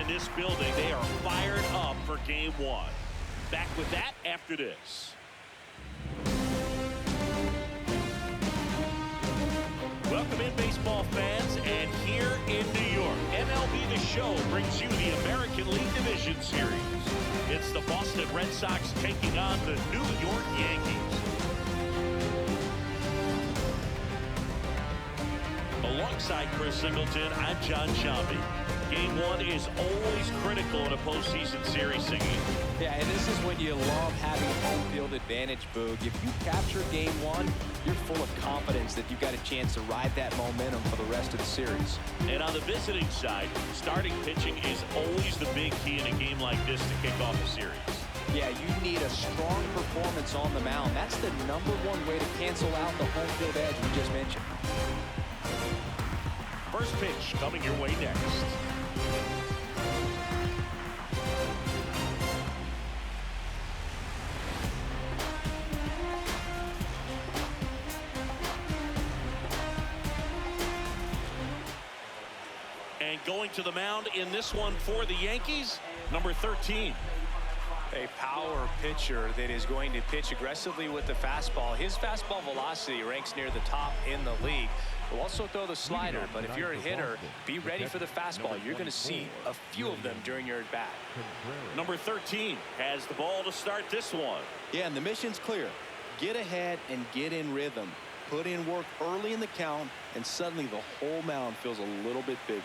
this building. They are fired up for game one. Back with that after this. Welcome in, baseball fans, and here in New York, MLB The Show brings you the American League Division Series. It's the Boston Red Sox taking on the New York Yankees. Alongside Chris Singleton, I'm John Shambi. Game one is always critical in a postseason series, Singing. Yeah, and this is when you love having home field advantage, Boog. If you capture game one, you're full of confidence that you've got a chance to ride that momentum for the rest of the series. And on the visiting side, starting pitching is always the big key in a game like this to kick off a series. Yeah, you need a strong performance on the mound. That's the #1 way to cancel out the home field edge we just mentioned. First pitch coming your way next. And going to the mound in this one for the Yankees, number 13. A power pitcher that is going to pitch aggressively with the fastball. His fastball velocity ranks near the top in the league. He'll also throw the slider, but if you're a hitter, be ready for the fastball. You're going to see a few of them during your at-bat. Number 13 has the ball to start this one. Yeah, and the mission's clear. Get ahead and get in rhythm. Put in work early in the count, and suddenly the whole mound feels a little bit bigger.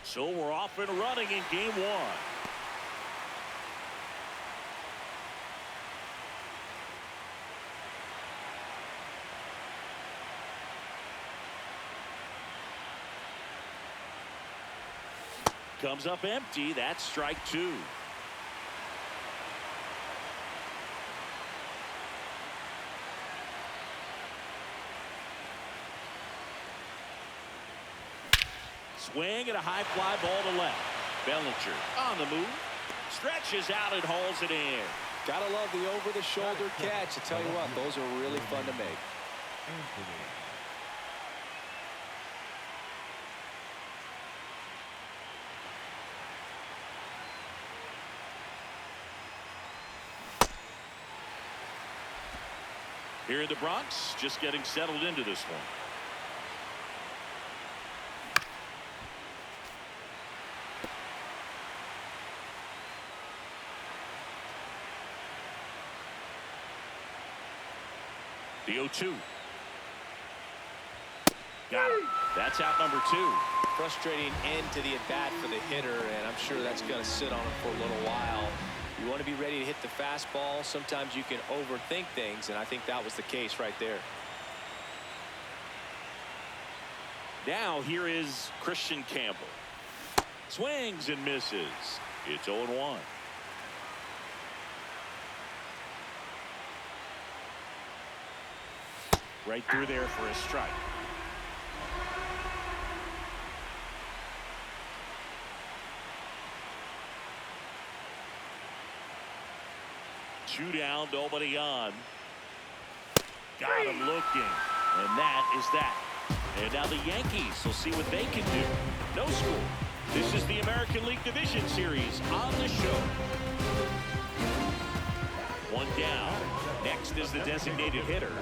So we're off and running in game one. Comes up empty. That's strike two. Swing and a high fly ball to left. Bellinger on the move. Stretches out and hauls it in. Gotta love the over-the-shoulder catch. I tell you what, those are really fun to make. Here in the Bronx, just getting settled into this one. The 0-2. Got it. That's out number 2. Frustrating end to the at-bat for the hitter, and I'm sure that's going to sit on him for a little while. You want to be ready to hit the fastball. Sometimes you can overthink things, and I think that was the case right there. Now here is Christian Campbell. Swings and misses. It's 0-1. Right through there for a strike. Two down, nobody on. Got him looking. And that is that. And now the Yankees will see what they can do. No score. This is the American League Division Series on the show. One down. Next is the designated hitter.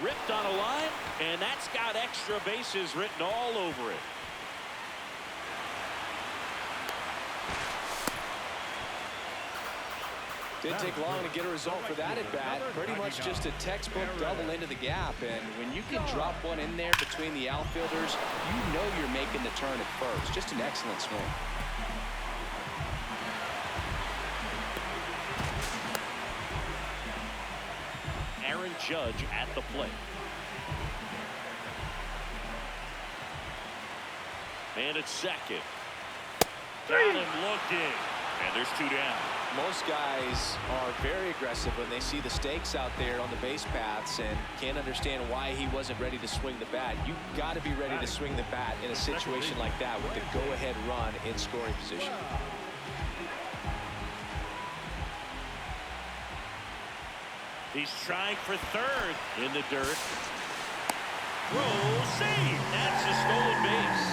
Ripped on a line, and that's got extra bases written all over it. Didn't take long to get a result for that at bat. Pretty much just a textbook double into the gap, and when you can drop one in there between the outfielders, you know you're making the turn at first. Just an excellent swing. Aaron Judge at the plate. And it's second. Got him looking. And there's two down. Most guys are very aggressive when they see the stakes out there on the base paths and can't understand why he wasn't ready to swing the bat. You've got to be ready to swing the bat in a situation like that with the go-ahead run in scoring position. He's trying for third in the dirt. Throw, save. That's a stolen base.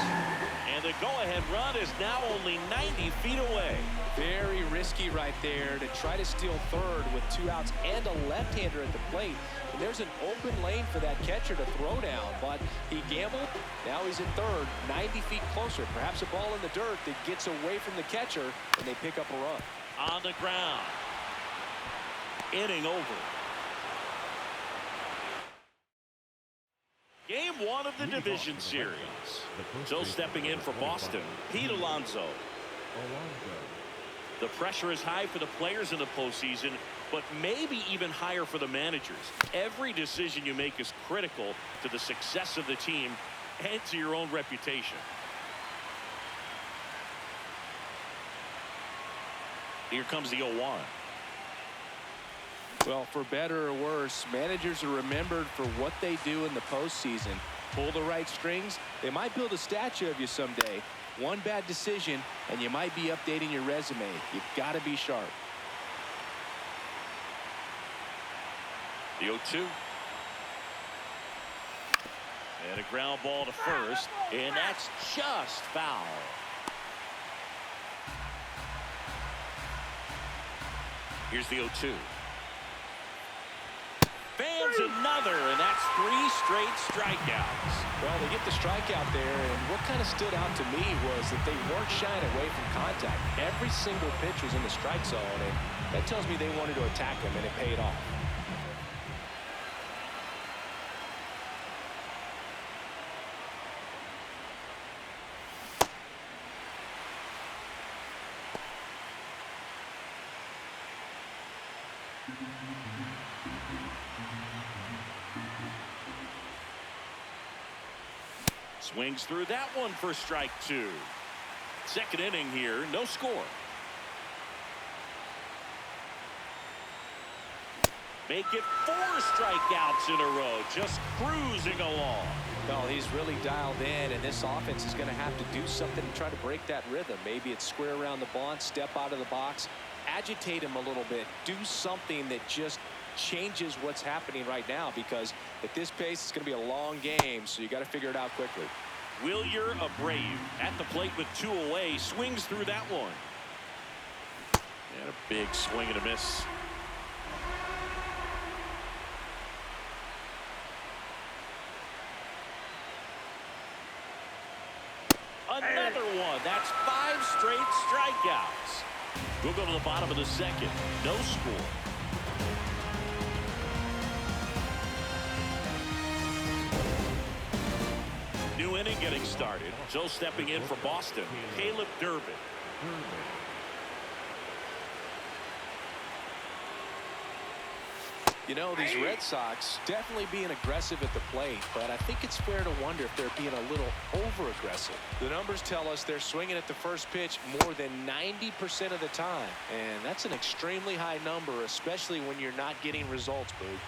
And the go-ahead run is now only 90 feet away. Very risky right there to try to steal third with 2 outs and a left-hander at the plate. And there's an open lane for that catcher to throw down, but he gambled. Now he's at third, 90 feet closer. Perhaps a ball in the dirt that gets away from the catcher, and they pick up a run. On the ground. Inning over. Game 1 of the division series. So stepping in for Boston, Pete Alonso. The pressure is high for the players in the postseason, but maybe even higher for the managers. Every decision you make is critical to the success of the team and to your own reputation. Here comes the 0-1. Well, for better or worse, managers are remembered for what they do in the postseason. Pull the right strings, they might build a statue of you someday. One bad decision, and you might be updating your resume. You've got to be sharp. The 0-2. And a ground ball to first, and that's just foul. Here's the 0-2. Fans another, and that's 3 straight strikeouts. Well, they get the strikeout there, and what kind of stood out to me was that they weren't shying away from contact. Every single pitch was in the strike zone, and that tells me they wanted to attack him, and it paid off. Swings through that one for strike 2. Second inning here, no score. Make it 4 strikeouts in a row, just cruising along. Well, he's really dialed in, and this offense is going to have to do something to try to break that rhythm. Maybe it's square around the bunt, step out of the box, agitate him a little bit, do something that just changes what's happening right now, because at this pace it's going to be a long game, so you got to figure it out quickly. Wilyer Abreu at the plate with 2 away, swings through that one. And a big swing and a miss. Another one. That's 5 straight strikeouts. We'll go to the bottom of the second. No score. New inning getting started. So stepping in for Boston, Caleb Durbin. You know, these Red Sox definitely being aggressive at the plate, but I think it's fair to wonder if they're being a little over-aggressive. The numbers tell us they're swinging at the first pitch more than 90% of the time, and that's an extremely high number, especially when you're not getting results, Boog.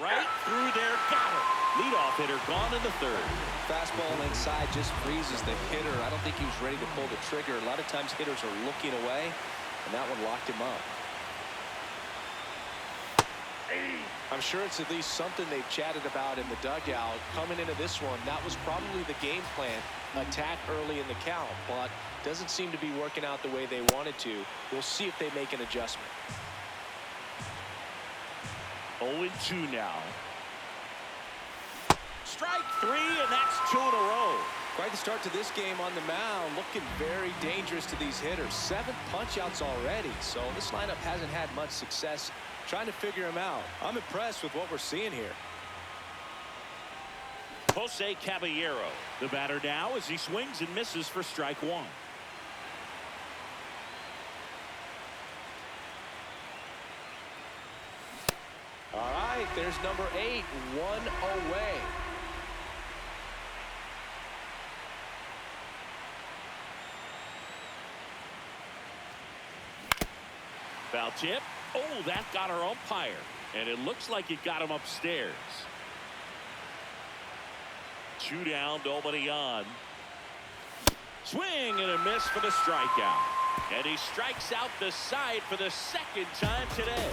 Right through there, got it. Leadoff hitter gone in the third. Fastball inside just freezes the hitter. I don't think he was ready to pull the trigger. A lot of times hitters are looking away, and that one locked him up. I'm sure it's at least something they've chatted about in the dugout. Coming into this one, that was probably the game plan. Attack early in the count, but doesn't seem to be working out the way they wanted to. We'll see if they make an adjustment. 0-2 now. Strike 3, and that's 2 in a row. Quite the start to this game on the mound. Looking very dangerous to these hitters. 7 punch-outs already, so this lineup hasn't had much success trying to figure him out. I'm impressed with what we're seeing here. Jose Caballero, the batter now as he swings and misses for strike 1. All right, there's number 8, 1 away. Foul tip. Oh, that got our umpire. And it looks like it got him upstairs. 2 down, nobody on. Swing and a miss for the strikeout. And he strikes out the side for the second time today.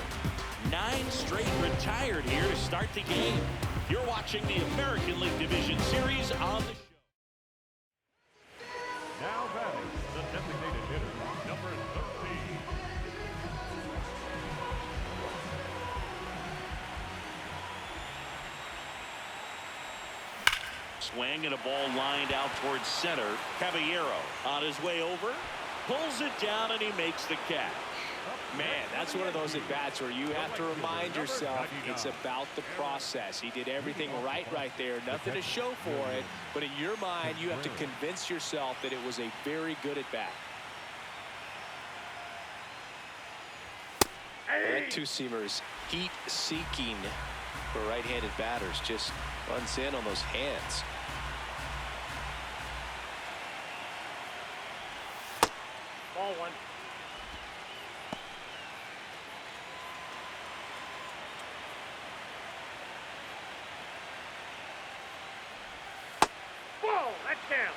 9 straight retired here to start the game. You're watching the American League Division Series on the show. Now batting, the designated hitter, number 13. Swing and a ball lined out towards center. Caballero on his way over. Pulls it down and he makes the catch. Man, that's one of those at-bats where you have to remind yourself it's about the process. He did everything right there. Nothing to show for it. But in your mind, you have to convince yourself that it was a very good at-bat. That two-seamer's heat-seeking for right-handed batters. Just runs in on those hands. Ball one. Whoa, that's down.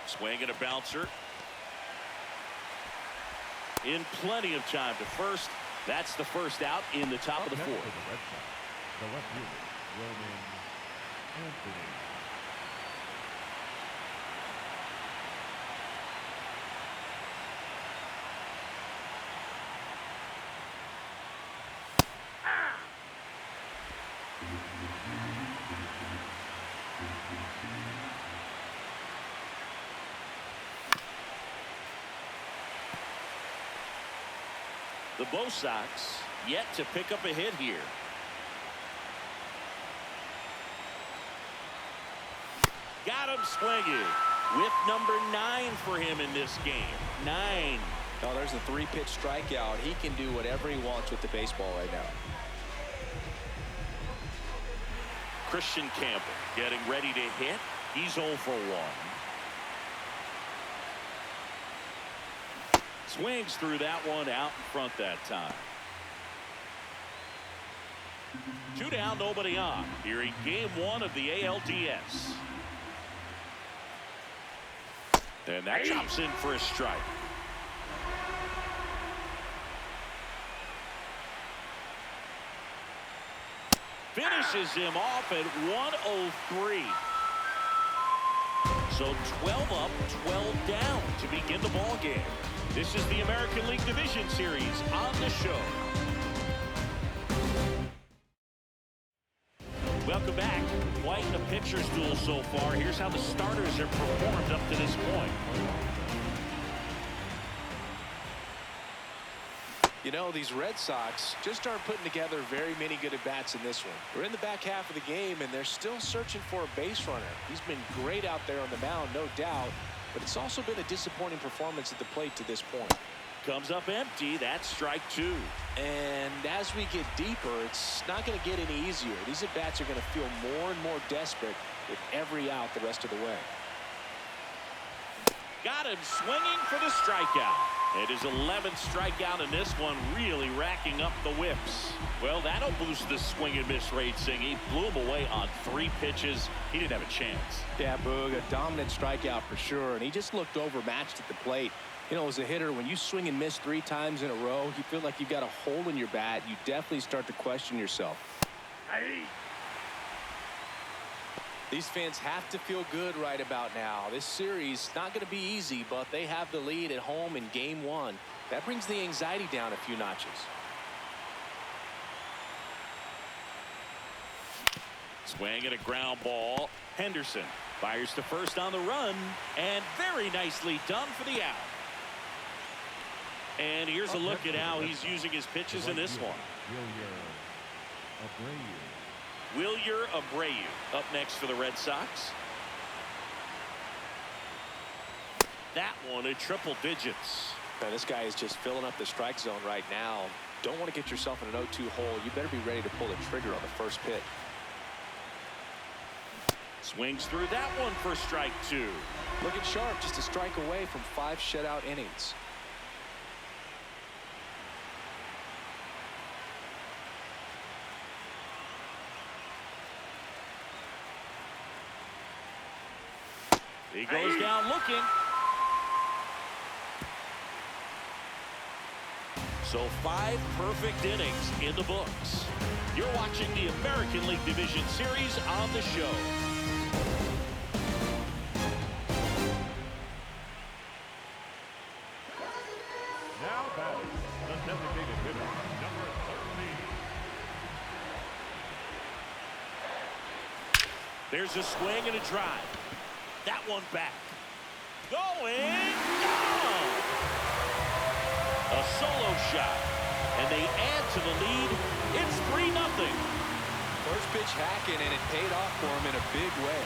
Swing and a bouncer. In plenty of time to first. That's the first out in the top of the 4th. The left fielder, Roman Anthony. The Bo Sox yet to pick up a hit here. Got him swinging. With number 9 for him in this game. 9. Oh, there's a 3-pitch strikeout. He can do whatever he wants with the baseball right now. Christian Campbell getting ready to hit. He's 0 for 1. Swings through that one out in front that time. 2 down, nobody on. Here in game 1 of the ALDS. And that chops in for a strike. Finishes him off at 103. So 12 up, 12 down to begin the ball game. This is the American League Division Series on the show. Welcome back. Quite a pitcher's duel so far. Here's how the starters have performed up to this point. You know, these Red Sox just aren't putting together very many good at-bats in this one. We're in the back half of the game, and they're still searching for a base runner. He's been great out there on the mound, no doubt, but it's also been a disappointing performance at the plate to this point. Comes up empty. That's strike 2. And as we get deeper, it's not going to get any easier. These at-bats are going to feel more and more desperate with every out the rest of the way. Got him swinging for the strikeout. It is 11th strikeout in this one, really racking up the whips. Well, that'll boost the swing and miss rate, Sing. He blew him away on 3 pitches. He didn't have a chance. Yeah, Boog, a dominant strikeout for sure, and he just looked overmatched at the plate. You know, as a hitter, when you swing and miss 3 times in a row, you feel like you've got a hole in your bat. You definitely start to question yourself. Hey. These fans have to feel good right about now. This series is not going to be easy, but they have the lead at home in game 1. That brings the anxiety down a few notches. Swing and a ground ball. Henderson fires to first on the run, and very nicely done for the out. And here's a look at how he's using his pitches in this one. Wilyer Abreu up next for the Red Sox. That one at triple digits. Now, this guy is just filling up the strike zone right now. Don't want to get yourself in an 0-2 hole. You better be ready to pull the trigger on the first pitch. Swings through that one for strike 2. Looking sharp, just a strike away from 5 shutout innings. He goes down looking. So 5 perfect innings in the books. You're watching the American League Division Series on the show. Now batting, the designated hitter, number 13. There's a swing and a drive. That one back. Going down. A solo shot. And they add to the lead. It's 3-0. First pitch hacking, and it paid off for him in a big way.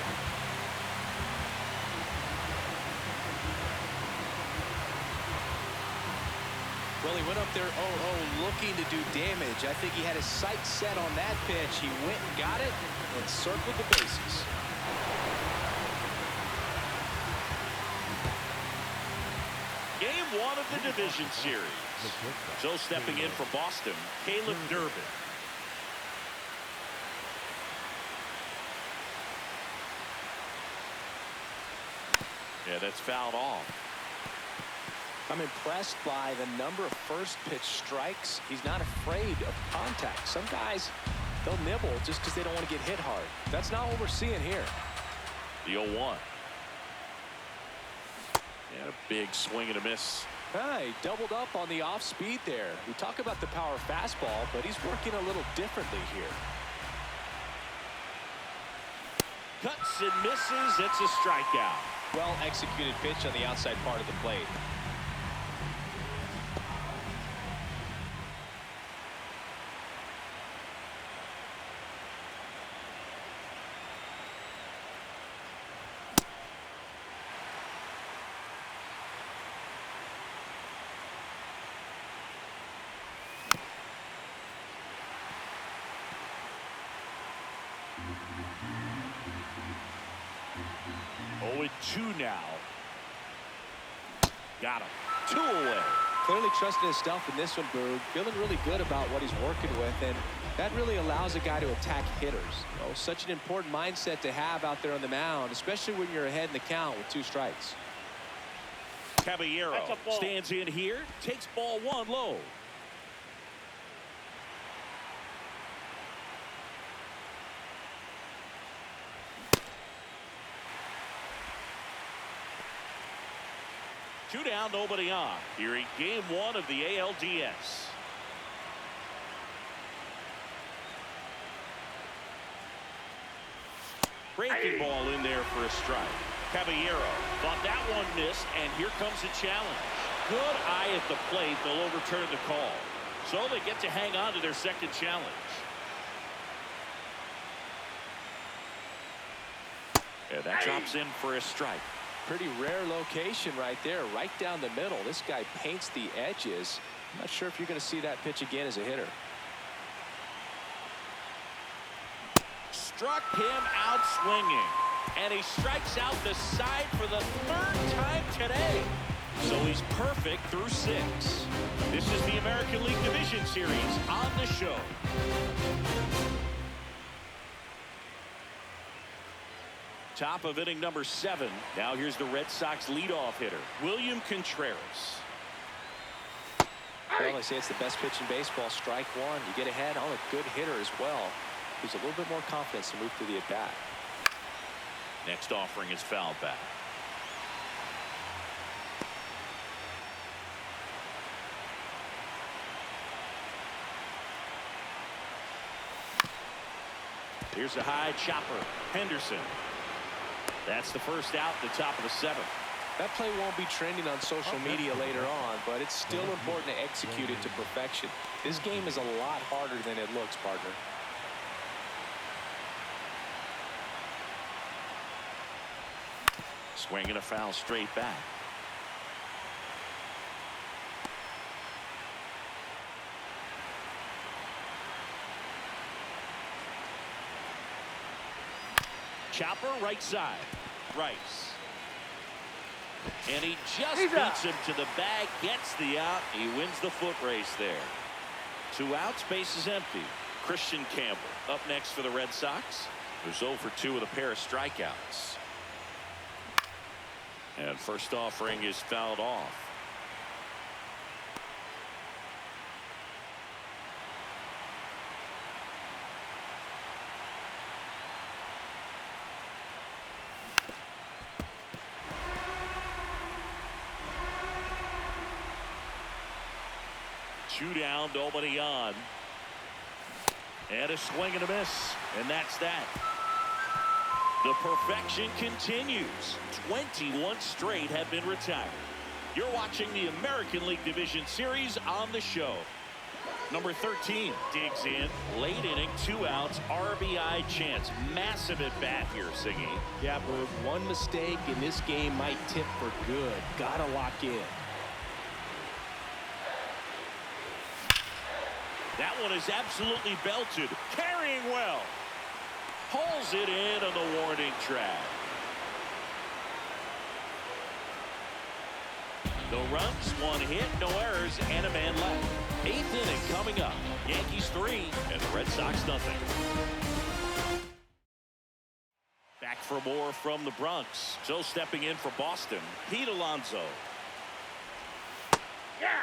Well, he went up there 0-0 looking to do damage. I think he had his sights set on that pitch. He went and got it and circled the bases. Game 1 of the division series. So stepping in for Boston, Caleb Durbin. Yeah, that's fouled off. I'm impressed by the number of first pitch strikes. He's not afraid of contact. Some guys, they'll nibble just because they don't want to get hit hard. That's not what we're seeing here. The 0-1. And a big swing and a miss. He doubled up on the off speed there. We talk about the power fastball, but he's working a little differently here. Cuts and misses. It's a strikeout. Well executed pitch on the outside part of the plate. Oh, 2 now. Got him. 2 away. Clearly trusting his stuff in this one, Boog. Feeling really good about what he's working with, and that really allows a guy to attack hitters. You know, such an important mindset to have out there on the mound, especially when you're ahead in the count with 2 strikes. Caballero stands in here, takes ball 1 low. Two down, nobody on. Here in game 1 of the ALDS. Breaking ball in there for a strike. Caballero thought that one missed, and here comes a challenge. Good eye at the plate. They'll overturn the call. So they get to hang on to their second challenge. And that drops in for a strike. Pretty rare location right there, right down the middle. This guy paints the edges. I'm not sure if you're going to see that pitch again as a hitter. Struck him out swinging. And he strikes out the side for the 3rd time today. So he's perfect through 6. This is the American League Division Series on the show. Top of inning number 7. Now here's the Red Sox leadoff hitter, William Contreras. Well, I say it's the best pitch in baseball. Strike 1. You get ahead on a good hitter as well. There's a little bit more confidence to move through the at-bat. Next offering is fouled back. Here's a high chopper. Henderson. That's the first out, the top of the 7th. That play won't be trending on social media later on, but it's still important to execute it to perfection. This game is a lot harder than it looks, partner. Swing and a foul straight back. chopper right side. Rice. And he just beats him to the bag, gets the out. He wins the foot race there. 2 outs, base is empty. Christian Campbell up next for the Red Sox, who's 0 for 2 with a pair of strikeouts. And first offering is fouled off. Two down, nobody on. And a swing and a miss. And that's that. The perfection continues. 21 straight have been retired. You're watching the American League Division Series on the show. Number 13 digs in. Late inning, 2 outs, RBI chance. Massive at bat here, Siggy. Yeah, Boog. One mistake in this game might tip for good. Gotta lock in. That one is absolutely belted. Carrying well. Pulls it in on the warning track. No runs, 1 hit, no errors, and a man left. 8th inning coming up. Yankees 3 and the Red Sox nothing. Back for more from the Bronx. So stepping in for Boston, Pete Alonso. Yeah.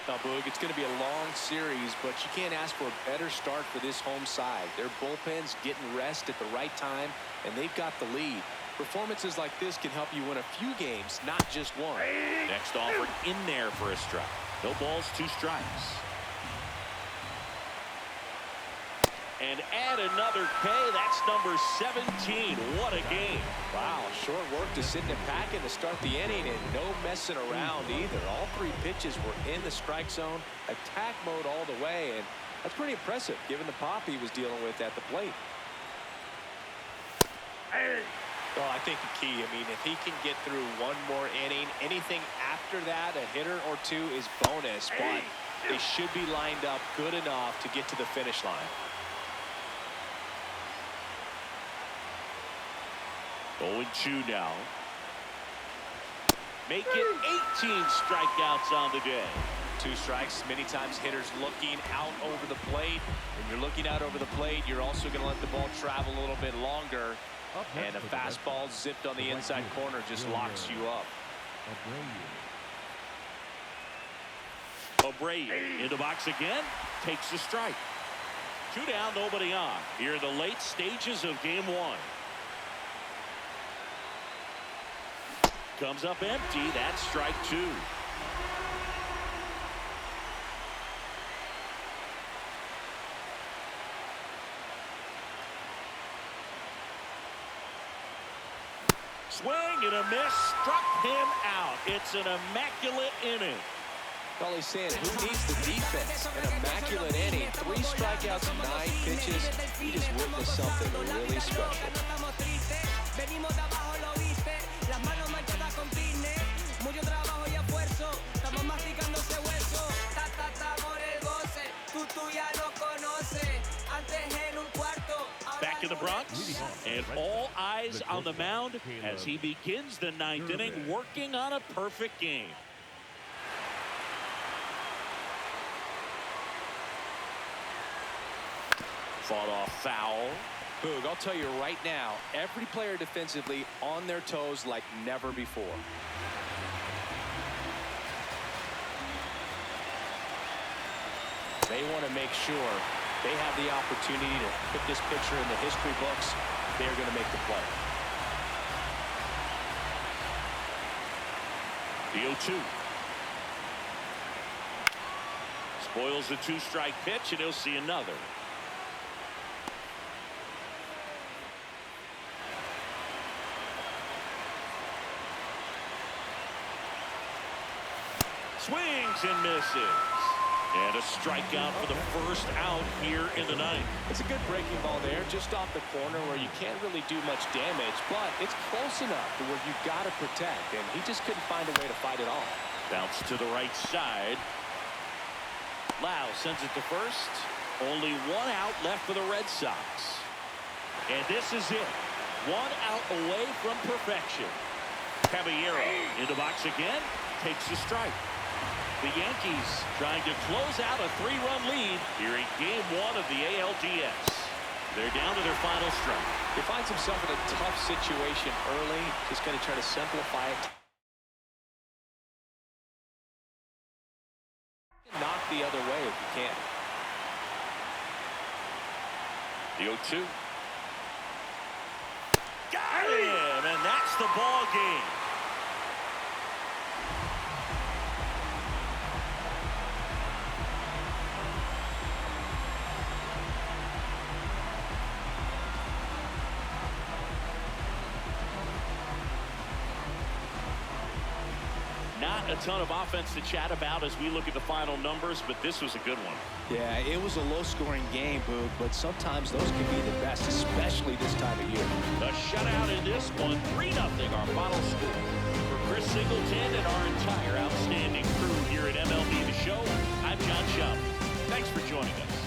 Now, Boog, it's going to be a long series, but you can't ask for a better start for this home side. Their bullpen's getting rest at the right time, and they've got the lead. Performances like this can help you win a few games, not just one. Next offer in there for a strike. No balls, 2 strikes. And add another K. That's number 17. What a game. Wow, short work to sit in the pack and to start the inning, and no messing around either. All 3 pitches were in the strike zone, attack mode all the way, and that's pretty impressive given the pop he was dealing with at the plate. Well, I think the key, if he can get through 1 more inning, anything after that, a hitter or 2 is bonus, but they should be lined up good enough to get to the finish line. 0-2 now. Make it 18 strikeouts on the day. 2 strikes. Many times hitters looking out over the plate. When you're looking out over the plate, you're also going to let the ball travel a little bit longer. And a fastball zipped on the inside corner just locks you up. Abreu in the box again. Takes the strike. 2 down, nobody on. Here in the late stages of game 1. Comes up empty. That's strike 2. Swing and a miss. Struck him out. It's an immaculate inning. All he's saying, who needs the defense? An immaculate inning. 3 strikeouts and 9 pitches. He just witnessed something really special. Back in the Bronx, and all eyes on the mound as he begins the 9th inning, working on a perfect game. Fought off foul. Boog, I'll tell you right now, every player defensively on their toes like never before. They want to make sure they have the opportunity to put this pitcher in the history books. They're going to make the play. The 0-2. Spoils the 2-strike pitch, and he'll see another. Swings and misses. And a strikeout for the first out here in the 9th. It's a good breaking ball there, just off the corner where you can't really do much damage, but it's close enough to where you've got to protect, and he just couldn't find a way to fight it off. Bounce to the right side. Lau sends it to first. Only 1 out left for the Red Sox. And this is it. 1 out away from perfection. Caballero in the box again, takes a strike. The Yankees trying to close out a 3-run lead here in Game 1 of the ALDS. They're down to their final strike. He finds himself in a tough situation early. Just going to try to simplify it. Knock the other way if you can. The 0-2. Got him, and that's the ball game. Not a ton of offense to chat about as we look at the final numbers, but this was a good one. Yeah, it was a low-scoring game, Boog, but sometimes those can be the best, especially this time of year. The shutout in this one, 3-0 our final score. For Chris Singleton and our entire outstanding crew here at MLB The Show, I'm John Schaub. Thanks for joining us.